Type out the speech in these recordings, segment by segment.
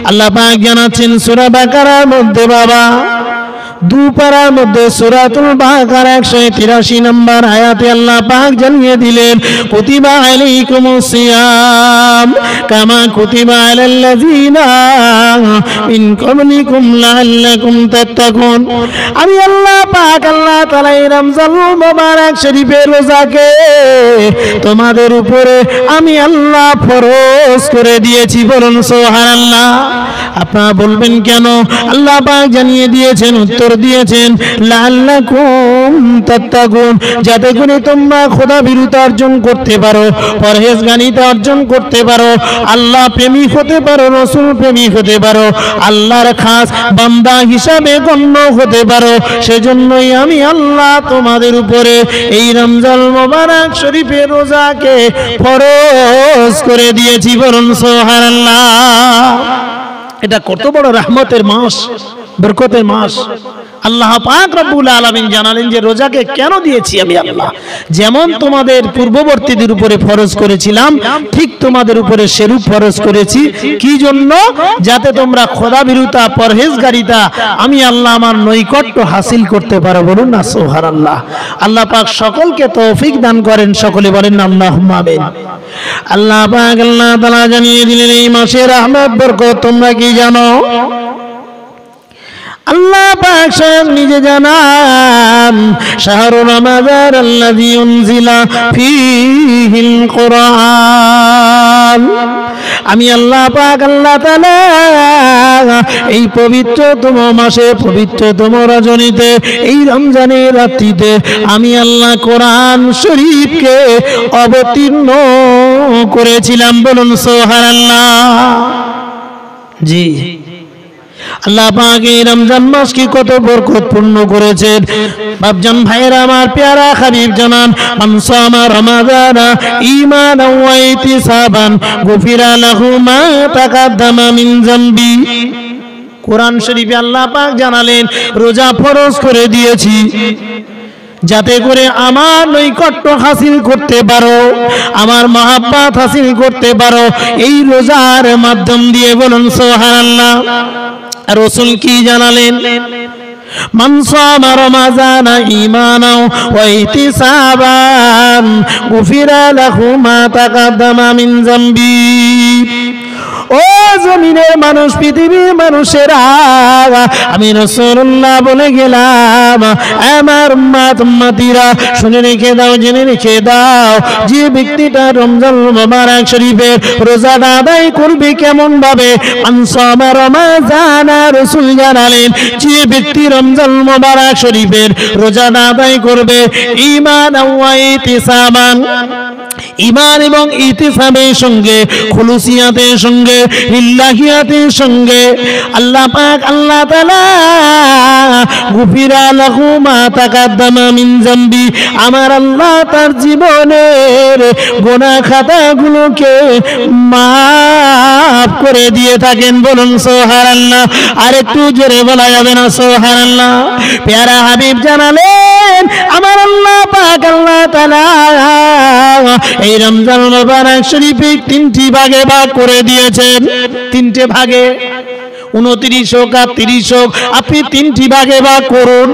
আল্লাহ পাক জানাচ্ছেন সূরা বাকারার মধ্যে বাবা দুপারার মধ্যে সূরাতুল বাকারা 183 নম্বর আয়াতে আল্লাহ পাক জানিয়ে দিলেন কুতিবা আলাইকুমুস সিয়াম কামা কুতিবা আলাল্লাযিনা মিন ক্বাবলিকুম লাআল্লাকুম তাত্তাকুন। আমি আল্লাহ পাক আল্লাহ তাআলা এই রমজান মুবারক শরীফের রোজাকে তোমাদের উপরে আমি আল্লাহ ফরজ করে দিয়েছি। বলুন সুবহানাল্লাহ। আপনারা বলবেন কেন? আল্লাহ পাক জানিয়ে দিয়েছেন, উত্তর দিয়েছেন লাআল্লাকুম তাত্তাকুন, যাতে করে তোমরা খোদা ভীরুতা অর্জন করতে পারো, পরহেজগারিতা অর্জন করতে পারো, আল্লাহ প্রেমিক হতে পারো, রাসূল প্রেমিক হতে পারো, আল্লাহর খাস বান্দা হিসাবে গণ্য হতে পারো। সেজন্যই আমি আল্লাহ তোমাদের উপরে এই রমজান মুবারক শরীফের রোজাকে ফরজ করে দিয়েছি। বলুন সুবহানাল্লাহ। এটা কত বড় রহমতের মাস, বরকতের মাস। আল্লাহ পাক রব্বুল আলামিন জানালেন যে রোজাকে কেন দিয়েছি আমি আল্লাহ। যেমন তোমাদের পূর্ববর্তীদের উপরে ফরজ করেছিলাম, ঠিক তোমাদের উপরে সেরূপ ফরজ করেছি। কি জন্য? যাতে তোমরা খোদাভীরুতা পরহেজগারিতা আমি আল্লাহ আমার নৈকট্য হাসিল করতে পারো। বলুন না সুবহানাল্লাহ। আল্লাহ পাক সকলকে তৌফিক দান করেন, সকলে বলেন আল্লাহুম্মা আমিন। আল্লাহ পাক আল্লাহ তাআলা জানিয়ে দিলেন এই মাসের রহমত বরকত তোমরা কি জানো? আল্লাহ পাক স্বয়ং নিজে জানান শাহরু রমাদান আল্লাযী উনজিলা ফীহিল কুরআন। আমি আল্লাহ পাক আল্লাহ তাআলা এই পবিত্রতম মাসে পবিত্রতম রজনীতে এই রমজানের রাত্রিতে আমি আল্লাহ কোরআন শরীফকে অবতীর্ণ করেছিলাম। বলুন সুবহানাল্লাহ। জি, আল্লাহ পাক এই রমজান মাসকে কত বরকতপূর্ণ করেছেন। বাপজান ভাইরা আমার, প্যারা হাবিব জানান মান সামা রমাদানা ঈমানান ওয়া ইহতিসাবান গুফিরা লাহু মা তাকাদ্দামা মিন যামবি। কোরআন শরীফে আল্লাহ পাক জানালেন রোজা ফরজ করে দিয়েছি যাতে করে আমার নৈকট্য হাসিল করতে পারো, আমার মহাব্বত হাসিল করতে পারো এই রোজার মাধ্যম দিয়ে। বলুন সুবহানাল্লাহ। রাসূল কি জানালেন? মান সামা রমাদানা ঈমানান ওয়া ইহতিসাবান গুফিরা লাহু মা তাকাদ্দামা মিন যামবি। ও জমিনের মানুষ, পৃথিবীর মানুষেরা, আমি রাসূলুল্লাহ বলে গেলাম আমার উম্মতিরা শুনে রেখে দাও, জেনে রেখে দাও, যে ব্যক্তিটা রমজান মুবারক শরীফের রোজাটা আদায় করবে কেমন ভাবে? মান সামা রমাদান, রাসূল জানালেন যে ব্যক্তি রমজান মুবারক শরীফের রোজাটা আদায় করবে ঈমানান ওয়া ইহতিসাবান, ঈমান এবং ইহতিসাবের সঙ্গে, খুলুসিয়াতের সঙ্গে, লিল্লাহিয়াতের সঙ্গে, আল্লাহ পাক আল্লাহ তাআলা গুফিরা লাহু মা তাকাদ্দামা মিন যামবি, আমার আল্লাহ তার জীবনের গুনাহ খাতাগুলোকে মাফ করে দিয়ে থাকেন। বলুন সুবহানাল্লাহ। আর একটু জোরে বলা যাবে না সুবহানাল্লাহ? প্যারা হাবিব জানালেন আমার আল্লাহ পাক আল্লাহ তাআলা এই রমজান মুবারক শরীফে তিনটি ভাগে ভাগ করে দিয়েছেন। তিনটে ভাগে 29 হোক আর 30 হোক, আপনি তিনটি ভাগে ভাগ করুন।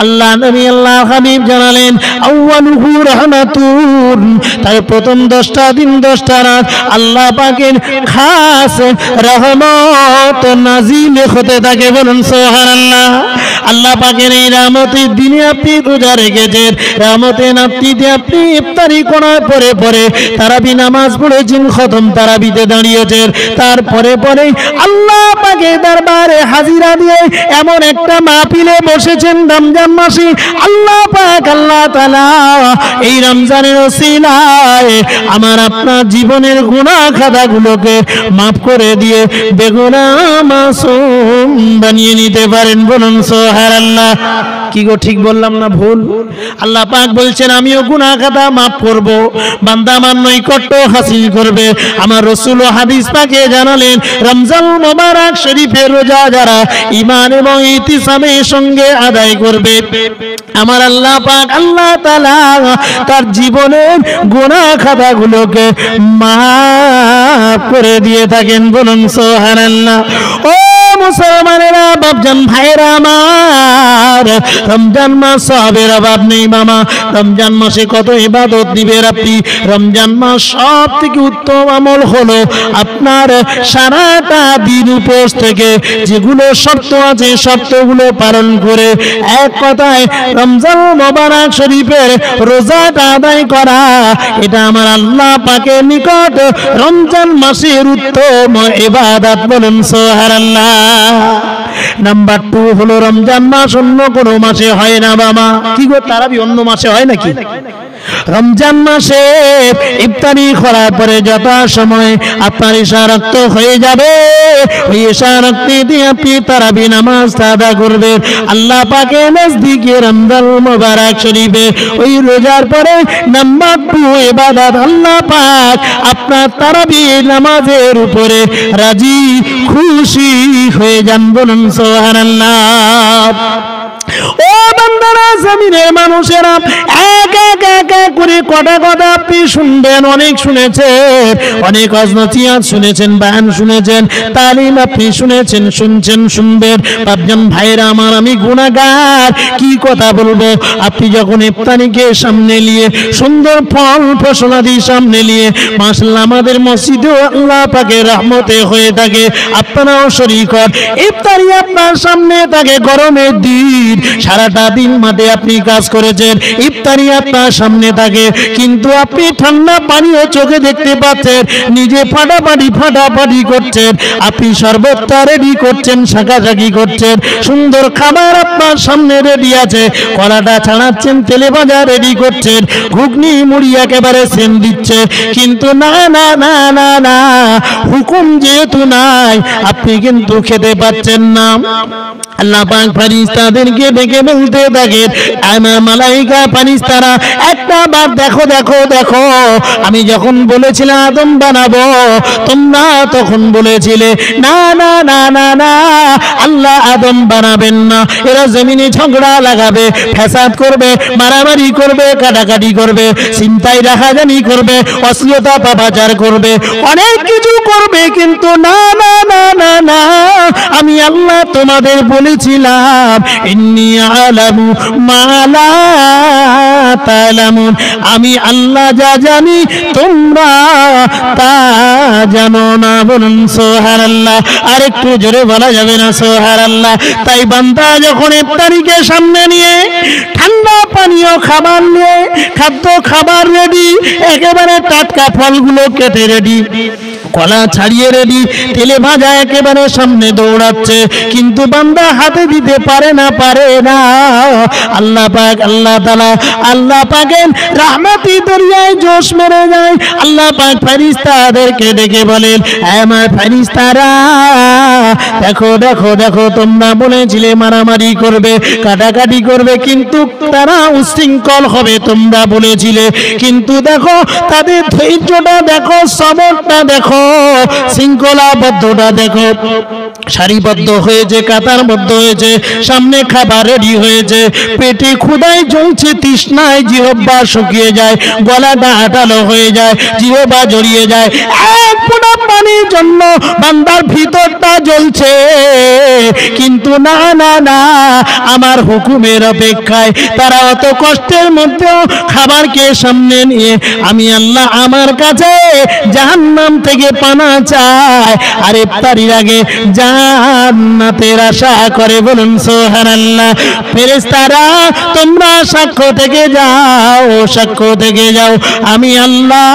আল্লাহ নবী আল্লাহ হাবিব জানালেন আউয়ালুহু রাহমাতুন, তার প্রথম 10টা দিন 10টা রাত আল্লাহ পাকের খাস রহমত নাজিল হতে থাকে। বলুন সুবহানাল্লাহ। আল্লাহ পাকের এই রহমতের দিনে আপনি রোজা রেখেছেন, রহমতের রাত্রিতে আপনি ইফতারি করার পরে পরে তারাবি নামাজ পড়েছেন, খতম তারাবিতে দাঁড়িয়েছেন, তারপরে পরে আল্লাহ পাকের দরবারে হাজিরা দিয়ে এমন একটা মাহফিলে বসেছেন রমজান মাসে। আল্লাহ পাক আল্লাহ তাআলা এই রমজানের ওসিলায় আমার আপনার জীবনের গুনাহ খাতাগুলোকে মাফ করে দিয়ে বেগুনাহ মাসুম বানিয়ে নিতে পারেন। বলুন সুবহানাল্লাহ। কি গো, ঠিক বললাম না ভুল? আল্লাহ পাক বলছেন আমিও গুনাহ খাতা মাফ করব, বান্দা আমার নৈকট্য হাসিল করবে। আমার রাসূল হাদিস পাকে জানালেন রমজান মুবারক শরীফের রোজা যারা ঈমান এবং ইহতিসামের সঙ্গে আদায় করবে, আমার আল্লাহ পাক আল্লাহ তাআলা তার জীবনের গুনাহ খাতাগুলোকে মাফ করে দিয়ে থাকেন। বলুন সুবহানাল্লাহ। ও মুসলমানেরা, বাপজান ভাইরা আমার, রমজান মাস সবের অভাব নেই মামা। রমজান মাসে কত ইবাদত দিবেন আপনি। রমজান মাস সব থেকে উত্তম আমল হলো আপনার সারাটা দিন উপোস থেকে যেগুলো শর্ত আছে শর্তগুলো পালন করে এক কথায় রমজান মোবারক শরীফের রোজাটা আদায় করা। এটা আমার আল্লাহ পাকের নিকট রমজান মাসের উত্তম ইবাদত। বলুন সুবহানাল্লাহ। নাম্বার 2 হলো রমজান মাস অন্য কোনো মাসে হয় না বাবা। কি গো, তারাবি অন্য মাসে হয় নাকি? রমজান মাসে ইফতারি করার পরে যত সময় আপনার ঈশা রক্ত হয়ে যাবে, ওই ঈশা রক্তে দিয়ে আপনি তারাবি নামাজ আদা করবেন আল্লাহ পাকের নজদিকে রমজান মোবারক শরীফে। ওই রোজার পরে নাম্বার 2 ইবাদত, আল্লাহ পাক আপনার তারাবি নামাজের উপরে রাজি খুশি হয়ে যান। বলুন সুবহানাল্লাহ। ও বান্দারা, জমিনের মানুষেরা, এক এক এক এক করে কটা কথা আপনি শুনবেন। অনেক শুনেছেন, অনেক নসিহত শুনেছেন, বয়ান শুনেছেন, তালিম আপনি শুনেছেন, শুনছেন, শুনবেন। ভাবছেন ভাইরা আমার, আমি গুনাহগার, কি কথা বলবো। আপনি যখন ইফতারিকে সামনে নিয়ে সুন্দর ফল ফসলাদি সামনে নিয়ে মাশাআল্লাহ আমাদের মসজিদেও আল্লাহ পাকের রহমতে হয়ে থাকে, আপনারাও শরীক হন। ইফতারি আপনার সামনে থাকে, গরমের দিন সারাটা দিন মাঠে আপনি কাজ করেছেন, ইফতারি আপনার সামনে থাকে, কিন্তু আপনি ঠান্ডা পানিও চোখে দেখতে পাচ্ছেন, নিজে ফাটাফাটি করছেন, আপনি শরবতটা রেডি করছেন, শাকাশাকি করছেন, সুন্দর খাবার আপনার সামনে রেডি আছে, কলাটা ছাড়াচ্ছেন, তেলে ভাজা রেডি করছেন, ঘুগনি মুড়ি একেবারে সেন দিচ্ছে, কিন্তু না না না না না, হুকুম যেহেতু নাই আপনি কিন্তু খেতে পাচ্ছেন না। আল্লাহ পাক ফেরেশতাদেরকে ডেকে বলতে থাকেন, আমার মালাইকা ফেরেশতারা একটা বার দেখো দেখো দেখো, আমি যখন বলেছিলাম আদম বানাবো তোমরা তখন বলেছিলে না না না না না, আল্লাহ আদম বানাবেন না। এরা জমিনে ঝগড়া লাগাবে, ফ্যাসাদ করবে, মারামারি করবে, কাটাকাটি করবে, চিন্তাই রাখাজানি করবে, অশ্লীলতা পাপাচার করবে, অনেক কিছু করবে, কিন্তু না না না না না, আমি আল্লাহ তোমাদের বলেছিলাম ইন্নী আলামু মা লা তা'লামুন, আমি আল্লাহ যা জানি তোমরা তা জানো না। বলুন সুবহানাল্লাহ। আর একটু জোরে বলা যাবে না সুবহানাল্লাহ। তাই বান্দা যখন ইফতারিকে সামনে নিয়ে ঠান্ডা পানীয় খাবার নিয়ে খাদ্য খাবার রেডি, একেবারে টাটকা ফলগুলো কেটে রেডি, কলা ছাড়িয়ে রেডি, তেলে ভাজা একেবারে সামনে দৌড়াচ্ছে, কিন্তু বান্দা হাতে দিতে পারে না আল্লাহ পাক আল্লাহ তাআলা আল্লাহ পাকের রহমতি দরিয়ায় জোশ মেরে যায়। আল্লাহ পাক ফেরেশতাদেরকে ডেকে বলেন, আমার ফেরেশতারা দেখো দেখো দেখো, তোমরা বলেছিলে মারামারি করবে, কাটাকাটি করবে, কিন্তু তারা উশৃঙ্খল হবে তোমরা বলেছিলে, কিন্তু দেখো তাদের ধৈর্যটা দেখো, সবরটা দেখো, শৃঙ্খলাবদ্ধটা দেখো, সারিবদ্ধ হয়েছে, কাতারবদ্ধ হয়েছে, সামনে খাবার রেডি হয়েছে, পেটে ক্ষুধায় জ্বলছে, তৃষ্ণায় জিহ্বা শুকিয়ে যায়, গলাটা আটালো হয়ে যায়, জিহ্বা জড়িয়ে যায়, এক ফোঁটা পানির জন্য বান্দার ভিতরটা জ্বলছে, কিন্তু না না না, আমার হুকুমের অপেক্ষায় তারা অত কষ্টের মধ্যেও খাবারকে সামনে নিয়ে আমি আল্লাহ আমার কাছে জাহান্নাম থেকে পানা চায়, আর ইফতারির আগে জান্নাতের আশা করে। বলুন সুবহানাল্লাহ। ফেরেশতারা তোমরা সাক্ষ্য থেকে যাও, সাক্ষ্য থেকে যাও, আমি আল্লাহ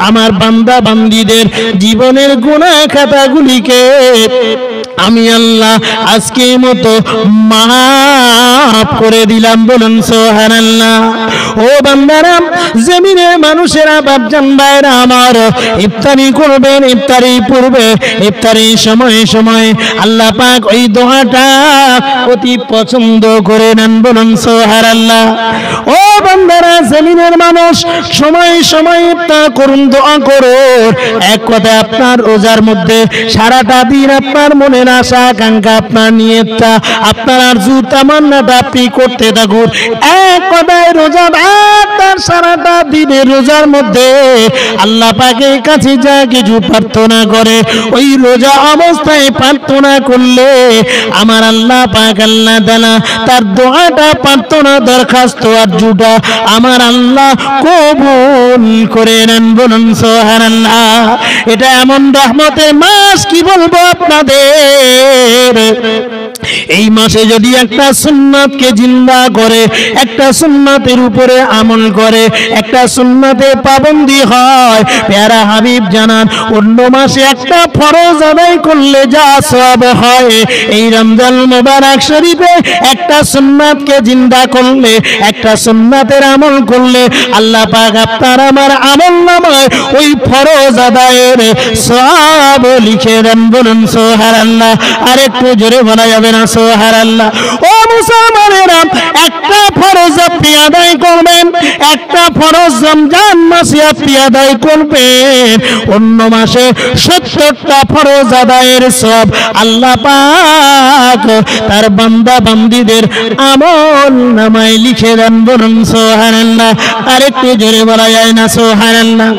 আমার বান্দা বান্দীদের জীবনের গুনাহ খাতাগুলিকে আমি আল্লাহ আজকের মতো মাফ করে দিলাম। বলুন সুবহানাল্লাহ। ও বান্দারা, জমিনের মানুষেরা, বাপজান ভাইরা আমার, ইফতারি করবেন, ইফতারি পূর্বে ইফতারি সময়ে সময়ে আল্লাহ পাক ওই দোয়াটা অতি পছন্দ করে নেন। বলুন সুবহানাল্লাহ। ও বান্দারা, জমিনের মানুষ, সময়ে সময়ে ইফতার করুন, দোয়া করুন। এক কথা, আপনার রোজার মধ্যে সারাটা দিন আপনার মনে মনের আশা আকাঙ্ক্ষা, আপনার নিয়তটা, আপনার আরজু তামান্নাটা আপনি করতে থাকুন। এক কথায় রোজাদার তার সারাটা দিনের রোজার মধ্যে আল্লাহ পাকের কাছে যা কিছু প্রার্থনা করে, ওই রোজা অবস্থায় প্রার্থনা করলে আমার আল্লাহ পাক আল্লাহ তাআলা তার দোয়াটা, প্রার্থনা, দরখাস্ত, আরজুটা আমার আল্লাহ কবুল করে নেন। বলুন সুবহানাল্লাহ। এটা এমন রহমতের মাস, কি বলবো আপনাদের। এই মাসে যদি একটা সুন্নাতকে জিন্দা করে, একটা সুন্নাতের উপরে আমল করে, একটা সুন্নাতে পাবন্দি হয়, প্যারা হাবিব জানান অন্য মাসে একটা ফরজ আদায় করলে যা সওয়াব হয়, এই রমজান মুবারক শরীফে একটা সুন্নাতকে জিন্দা করলে, একটা সুন্নাতের আমল করলে আল্লাহ পাক আপনার আমার আমলনামায় ওই ফরজ আদায়ের সওয়াব লিখে দেন। বলুন সুবহানাল্লাহ। আর একটু জোরে বলা যাবে না সুবহানাল্লাহ। ও মুসলমানেরা, একটা ফরজ আপনি আদায় করবেন, একটা ফরজ রমজান মাসে আপনি আদায় করবেন, অন্য মাসে 70টা ফরজ আদায়ের সওয়াব আল্লাহ পাক তার বান্দা বান্দীদের আমল নামায় লিখে দেন। বলুন সুবহানাল্লাহ। আর একটু জোরে বলা যায় না সুবহানাল্লাহ।